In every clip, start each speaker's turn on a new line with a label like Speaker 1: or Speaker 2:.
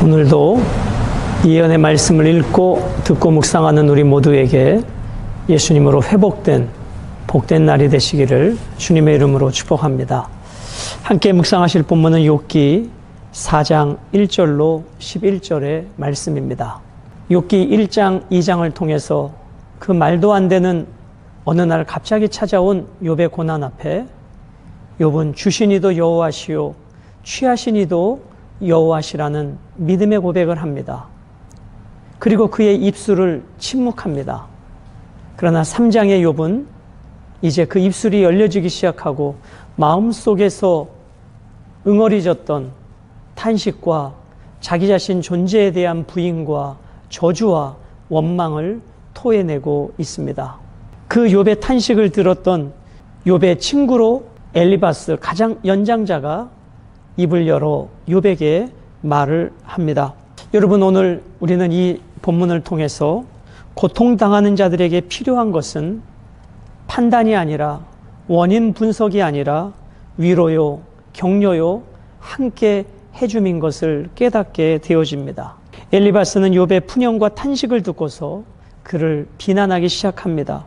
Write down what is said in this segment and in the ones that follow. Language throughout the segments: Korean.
Speaker 1: 오늘도 예언의 말씀을 읽고 듣고 묵상하는 우리 모두에게 예수님으로 회복된 복된 날이 되시기를 주님의 이름으로 축복합니다. 함께 묵상하실 본문은 욥기 4장 1절로 11절의 말씀입니다. 욥기 1장, 2장을 통해서 그 말도 안 되는 어느 날 갑자기 찾아온 욥의 고난 앞에 욥은 주시니도 여호와시요 취하시니도 여호와시라는 믿음의 고백을 합니다. 그리고 그의 입술을 침묵합니다. 그러나 3장의 욥은 이제 그 입술이 열려지기 시작하고 마음속에서 응어리졌던 탄식과 자기 자신 존재에 대한 부인과 저주와 원망을 토해내고 있습니다. 그 욥의 탄식을 들었던 욥의 친구로 엘리바스 가장 연장자가 입을 열어 욥에게 말을 합니다. 여러분, 오늘 우리는 이 본문을 통해서 고통당하는 자들에게 필요한 것은 판단이 아니라 원인 분석이 아니라 위로요, 격려요, 함께 해줌인 것을 깨닫게 되어집니다. 엘리바스는 욥의 푸념과 탄식을 듣고서 그를 비난하기 시작합니다.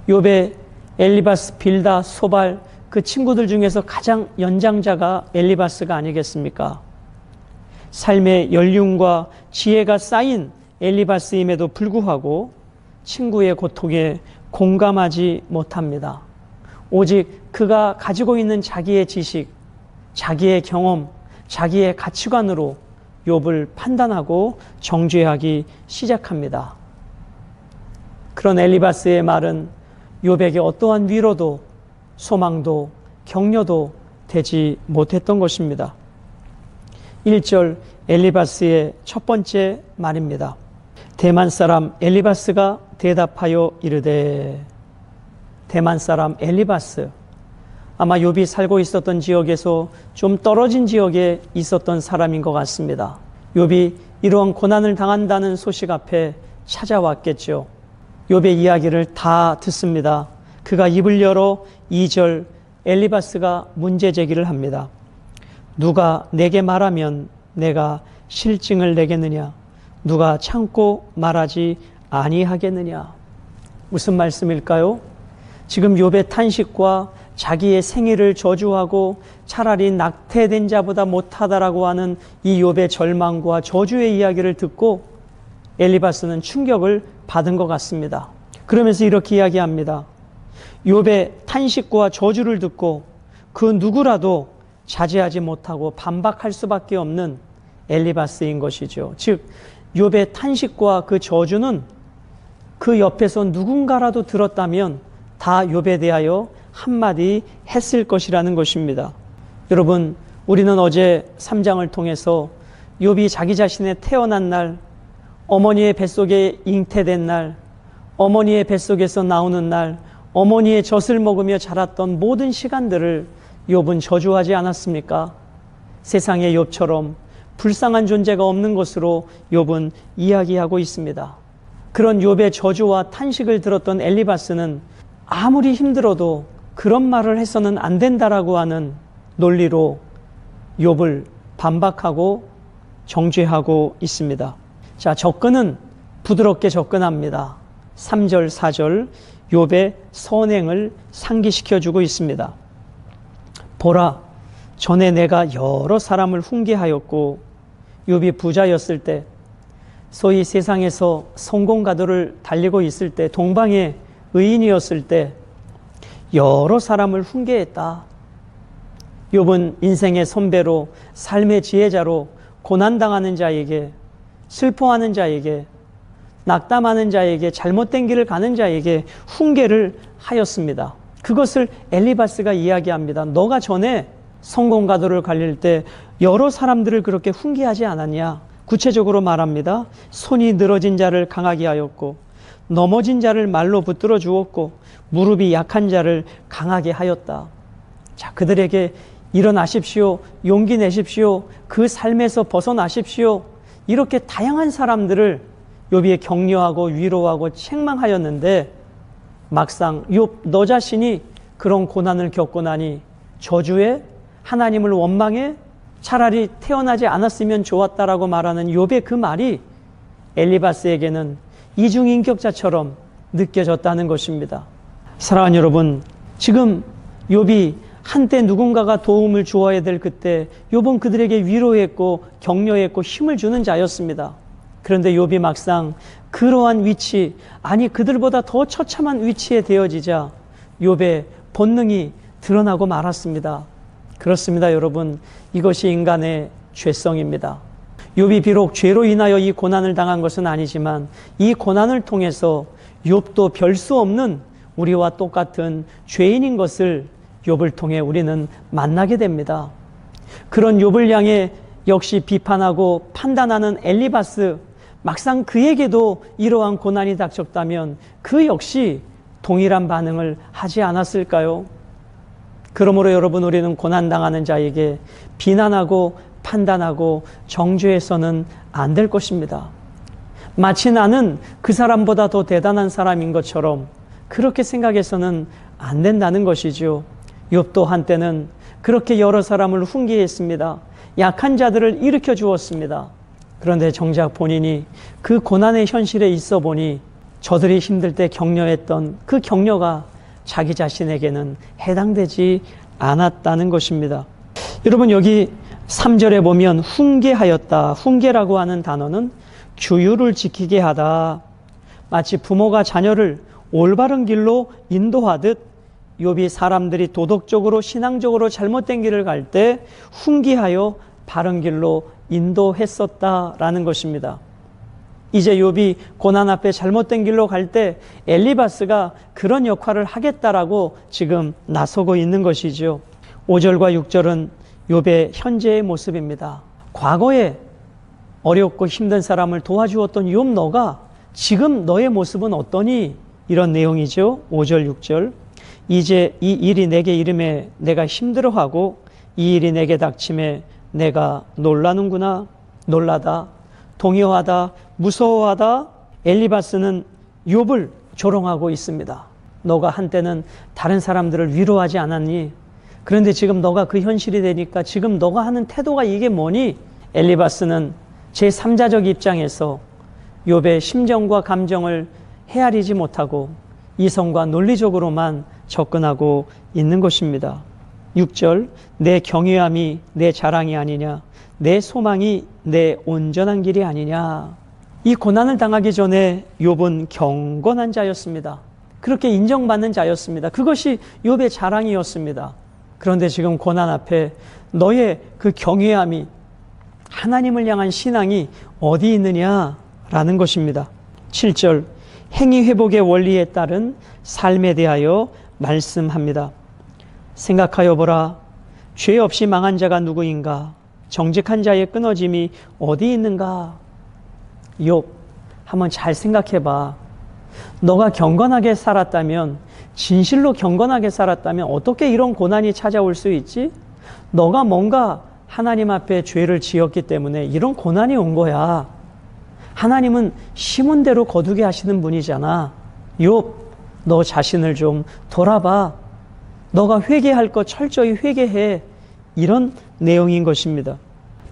Speaker 1: 욥의 엘리바스, 빌다, 소발 그 친구들 중에서 가장 연장자가 엘리바스가 아니겠습니까? 삶의 연륜과 지혜가 쌓인 엘리바스임에도 불구하고 친구의 고통에 공감하지 못합니다. 오직 그가 가지고 있는 자기의 지식, 자기의 경험, 자기의 가치관으로 욥을 판단하고 정죄하기 시작합니다. 그런 엘리바스의 말은 욥에게 어떠한 위로도 소망도 격려도 되지 못했던 것입니다. 1절 엘리바스의 첫 번째 말입니다. 대만 사람 엘리바스가 대답하여 이르되. 대만 사람 엘리바스, 아마 욥이 살고 있었던 지역에서 좀 떨어진 지역에 있었던 사람인 것 같습니다. 욥이 이러한 고난을 당한다는 소식 앞에 찾아왔겠죠. 욥의 이야기를 다 듣습니다. 그가 입을 열어 2절 엘리바스가 문제 제기를 합니다. 누가 내게 말하면 내가 실증을 내겠느냐? 누가 참고 말하지 아니하겠느냐? 무슨 말씀일까요? 지금 욥의 탄식과 자기의 생애를 저주하고 차라리 낙태된 자보다 못하다라고 하는 이 욥의 절망과 저주의 이야기를 듣고 엘리바스는 충격을 받은 것 같습니다. 그러면서 이렇게 이야기합니다. 욥의 탄식과 저주를 듣고 그 누구라도 자제하지 못하고 반박할 수밖에 없는 엘리바스인 것이죠. 즉 욥의 탄식과 그 저주는 그 옆에서 누군가라도 들었다면 다 욥에 대하여 한마디 했을 것이라는 것입니다. 여러분, 우리는 어제 3장을 통해서 욥이 자기 자신의 태어난 날, 어머니의 뱃속에 잉태된 날, 어머니의 뱃속에서 나오는 날, 어머니의 젖을 먹으며 자랐던 모든 시간들을 욥은 저주하지 않았습니까? 세상의 욥처럼 불쌍한 존재가 없는 것으로 욥은 이야기하고 있습니다. 그런 욥의 저주와 탄식을 들었던 엘리바스는 아무리 힘들어도 그런 말을 해서는 안 된다라고 하는 논리로 욥을 반박하고 정죄하고 있습니다. 자, 접근은 부드럽게 접근합니다. 3절, 4절 욥의 선행을 상기시켜주고 있습니다. 보라, 전에 내가 여러 사람을 훈계하였고 욥이 부자였을 때, 소위 세상에서 성공가도를 달리고 있을 때, 동방의 의인이었을 때 여러 사람을 훈계했다. 욥은 인생의 선배로, 삶의 지혜자로 고난당하는 자에게, 슬퍼하는 자에게, 낙담하는 자에게, 잘못된 길을 가는 자에게 훈계를 하였습니다. 그것을 엘리바스가 이야기합니다. 너가 전에 성공가도를 갈릴 때 여러 사람들을 그렇게 훈계하지 않았냐? 구체적으로 말합니다. 손이 늘어진 자를 강하게 하였고, 넘어진 자를 말로 붙들어 주었고, 무릎이 약한 자를 강하게 하였다. 자, 그들에게 일어나십시오, 용기 내십시오, 그 삶에서 벗어나십시오, 이렇게 다양한 사람들을 욥이 격려하고 위로하고 책망하였는데, 막상 욥 너 자신이 그런 고난을 겪고 나니 저주에, 하나님을 원망해, 차라리 태어나지 않았으면 좋았다라고 말하는 욥의 그 말이 엘리바스에게는 이중인격자처럼 느껴졌다는 것입니다. 사랑하는 여러분, 지금 욥이 한때 누군가가 도움을 주어야 될 그때 욥은 그들에게 위로했고 격려했고 힘을 주는 자였습니다. 그런데 욥이 막상 그러한 위치, 아니 그들보다 더 처참한 위치에 되어지자 욥의 본능이 드러나고 말았습니다. 그렇습니다, 여러분. 이것이 인간의 죄성입니다. 욥이 비록 죄로 인하여 이 고난을 당한 것은 아니지만 이 고난을 통해서 욥도 별 수 없는 우리와 똑같은 죄인인 것을 욥을 통해 우리는 만나게 됩니다. 그런 욥을 향해 역시 비판하고 판단하는 엘리바스, 막상 그에게도 이러한 고난이 닥쳤다면 그 역시 동일한 반응을 하지 않았을까요? 그러므로 여러분, 우리는 고난당하는 자에게 비난하고 판단하고 정죄해서는 안 될 것입니다. 마치 나는 그 사람보다 더 대단한 사람인 것처럼 그렇게 생각해서는 안 된다는 것이죠. 욥도 한때는 그렇게 여러 사람을 훈계했습니다. 약한 자들을 일으켜 주었습니다. 그런데 정작 본인이 그 고난의 현실에 있어 보니 저들이 힘들 때 격려했던 그 격려가 자기 자신에게는 해당되지 않았다는 것입니다. 여러분, 여기 3절에 보면 훈계하였다. 훈계라고 하는 단어는 규율을 지키게 하다. 마치 부모가 자녀를 올바른 길로 인도하듯 욥이 사람들이 도덕적으로 신앙적으로 잘못된 길을 갈 때 훈계하여 바른 길로 인도했었다라는 것입니다. 이제 욥이 고난 앞에 잘못된 길로 갈 때 엘리바스가 그런 역할을 하겠다라고 지금 나서고 있는 것이죠. 5절과 6절은 욥의 현재의 모습입니다. 과거에 어렵고 힘든 사람을 도와주었던 욥, 너가 지금 너의 모습은 어떠니? 이런 내용이죠. 5절 6절. 이제 이 일이 내게 이름에 내가 힘들어하고 이 일이 내게 닥침에 내가 놀라는구나. 놀라다, 동요하다, 무서워하다. 엘리바스는 욥을 조롱하고 있습니다. 너가 한때는 다른 사람들을 위로하지 않았니? 그런데 지금 너가 그 현실이 되니까 지금 너가 하는 태도가 이게 뭐니? 엘리바스는 제3자적 입장에서 욥의 심정과 감정을 헤아리지 못하고 이성과 논리적으로만 접근하고 있는 것입니다. 6절, 내 경외함이 내 자랑이 아니냐, 내 소망이 내 온전한 길이 아니냐. 이 고난을 당하기 전에 욥은 경건한 자였습니다. 그렇게 인정받는 자였습니다. 그것이 욥의 자랑이었습니다. 그런데 지금 고난 앞에 너의 그 경외함이, 하나님을 향한 신앙이 어디 있느냐라는 것입니다. 7절, 행위 회복의 원리에 따른 삶에 대하여 말씀합니다. 생각하여 보라. 죄 없이 망한 자가 누구인가? 정직한 자의 끊어짐이 어디 있는가? 욥, 한번 잘 생각해 봐. 너가 경건하게 살았다면, 진실로 경건하게 살았다면 어떻게 이런 고난이 찾아올 수 있지? 너가 뭔가 하나님 앞에 죄를 지었기 때문에 이런 고난이 온 거야. 하나님은 심은 대로 거두게 하시는 분이잖아. 욥, 너 자신을 좀 돌아봐. 너가 회개할 것 철저히 회개해. 이런 내용인 것입니다.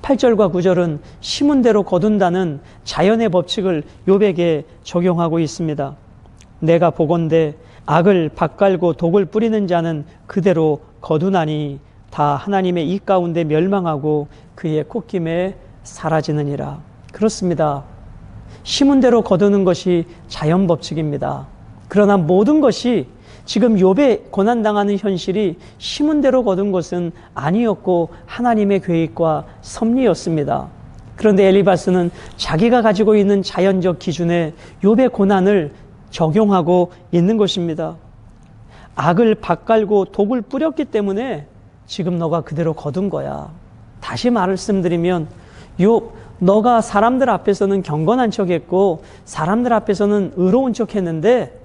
Speaker 1: 8절과 9절은 심은 대로 거둔다는 자연의 법칙을 욥에게 적용하고 있습니다. 내가 보건대 악을 밭갈고 독을 뿌리는 자는 그대로 거두나니 다 하나님의 이 가운데 멸망하고 그의 콧김에 사라지느니라. 그렇습니다. 심은 대로 거두는 것이 자연 법칙입니다. 그러나 모든 것이 지금 욥의 고난당하는 현실이 심은 대로 거둔 것은 아니었고 하나님의 계획과 섭리였습니다. 그런데 엘리바스는 자기가 가지고 있는 자연적 기준에 욥의 고난을 적용하고 있는 것입니다. 악을 밭갈고 독을 뿌렸기 때문에 지금 너가 그대로 거둔 거야. 다시 말씀드리면 욥, 너가 사람들 앞에서는 경건한 척했고 사람들 앞에서는 의로운 척했는데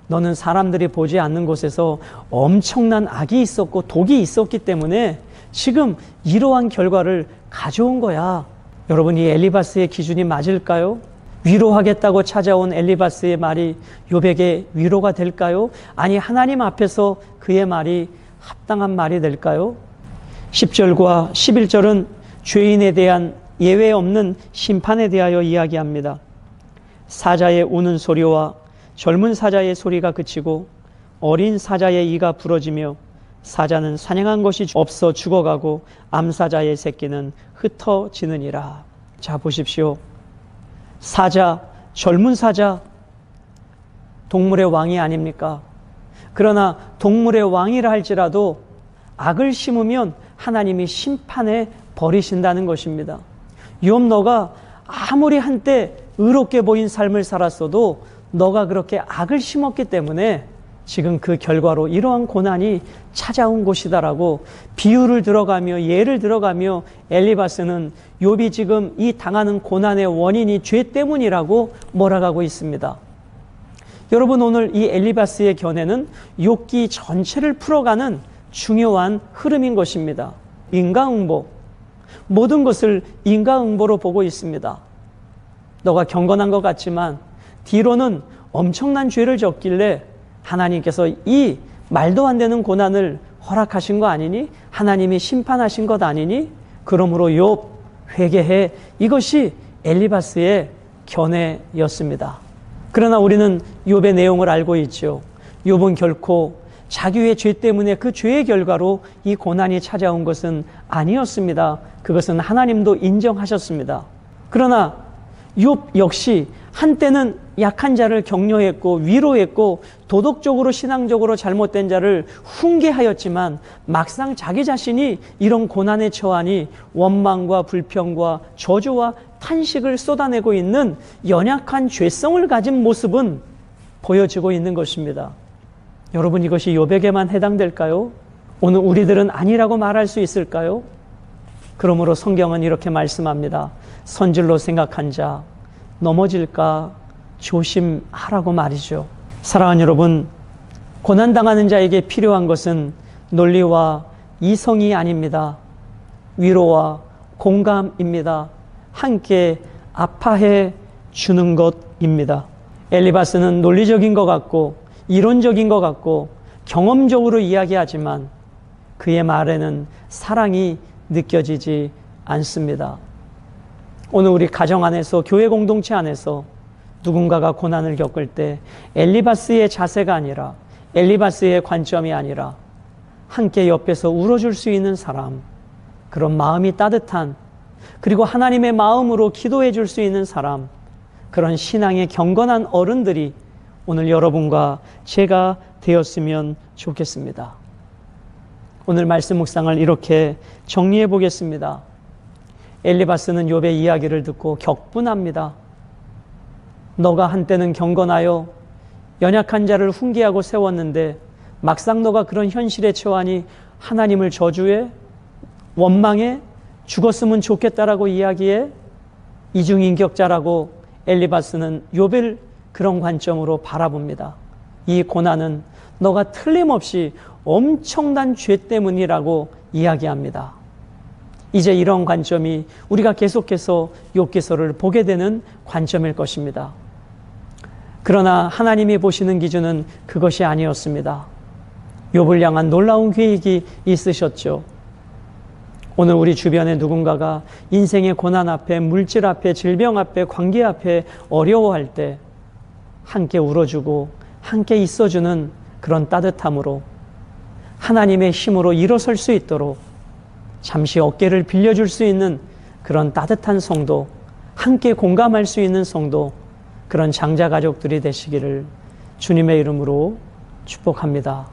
Speaker 1: 너는 사람들이 보지 않는 곳에서 엄청난 악이 있었고 독이 있었기 때문에 지금 이러한 결과를 가져온 거야. 여러분, 이 엘리바스의 기준이 맞을까요? 위로하겠다고 찾아온 엘리바스의 말이 욥에게 위로가 될까요? 아니, 하나님 앞에서 그의 말이 합당한 말이 될까요? 10절과 11절은 죄인에 대한 예외 없는 심판에 대하여 이야기합니다. 사자의 우는 소리와 젊은 사자의 소리가 그치고 어린 사자의 이가 부러지며 사자는 사냥한 것이 없어 죽어가고 암사자의 새끼는 흩어지느니라. 자, 보십시오. 사자, 젊은 사자, 동물의 왕이 아닙니까? 그러나 동물의 왕이라 할지라도 악을 심으면 하나님이 심판에 버리신다는 것입니다. 욥, 너가 아무리 한때 의롭게 보인 삶을 살았어도 너가 그렇게 악을 심었기 때문에 지금 그 결과로 이러한 고난이 찾아온 것이다라고 비유를 들어가며 예를 들어가며 엘리바스는 욥이 지금 이 당하는 고난의 원인이 죄 때문이라고 몰아가고 있습니다. 여러분, 오늘 이 엘리바스의 견해는 욥기 전체를 풀어가는 중요한 흐름인 것입니다. 인과응보, 모든 것을 인과응보로 보고 있습니다. 너가 경건한 것 같지만 뒤로는 엄청난 죄를 졌길래 하나님께서 이 말도 안 되는 고난을 허락하신 거 아니니? 하나님이 심판하신 것 아니니? 그러므로 욥 회개해. 이것이 엘리바스의 견해였습니다. 그러나 우리는 욥의 내용을 알고 있죠. 욥은 결코 자기의 죄 때문에 그 죄의 결과로 이 고난이 찾아온 것은 아니었습니다. 그것은 하나님도 인정하셨습니다. 그러나 욥 역시 한때는 약한 자를 격려했고 위로했고 도덕적으로 신앙적으로 잘못된 자를 훈계하였지만 막상 자기 자신이 이런 고난에 처하니 원망과 불평과 저주와 탄식을 쏟아내고 있는 연약한 죄성을 가진 모습은 보여지고 있는 것입니다. 여러분, 이것이 욥에게만 해당될까요? 오늘 우리들은 아니라고 말할 수 있을까요? 그러므로 성경은 이렇게 말씀합니다. 선질로 생각한 자 넘어질까 조심하라고 말이죠. 사랑하는 여러분, 고난당하는 자에게 필요한 것은 논리와 이성이 아닙니다. 위로와 공감입니다. 함께 아파해 주는 것입니다. 엘리바스는 논리적인 것 같고 이론적인 것 같고 경험적으로 이야기하지만 그의 말에는 사랑이 느껴지지 않습니다. 오늘 우리 가정 안에서, 교회 공동체 안에서 누군가가 고난을 겪을 때 엘리바스의 자세가 아니라, 엘리바스의 관점이 아니라 함께 옆에서 울어줄 수 있는 사람, 그런 마음이 따뜻한, 그리고 하나님의 마음으로 기도해 줄 수 있는 사람, 그런 신앙의 경건한 어른들이 오늘 여러분과 제가 되었으면 좋겠습니다. 오늘 말씀 묵상을 이렇게 정리해 보겠습니다. 엘리바스는 욥의 이야기를 듣고 격분합니다. 너가 한때는 경건하여 연약한 자를 훈계하고 세웠는데 막상 너가 그런 현실에 처하니 하나님을 저주해, 원망해, 죽었으면 좋겠다라고 이야기해, 이중인격자라고 엘리바스는 욥을 그런 관점으로 바라봅니다. 이 고난은 너가 틀림없이 엄청난 죄 때문이라고 이야기합니다. 이제 이런 관점이 우리가 계속해서 욥기서를 보게 되는 관점일 것입니다. 그러나 하나님이 보시는 기준은 그것이 아니었습니다. 욥을 향한 놀라운 계획이 있으셨죠. 오늘 우리 주변에 누군가가 인생의 고난 앞에, 물질 앞에, 질병 앞에, 관계 앞에 어려워할 때 함께 울어주고 함께 있어주는 그런 따뜻함으로 하나님의 힘으로 일어설 수 있도록 잠시 어깨를 빌려줄 수 있는 그런 따뜻한 성도, 함께 공감할 수 있는 성도, 그런 장자 가족들이 되시기를 주님의 이름으로 축복합니다.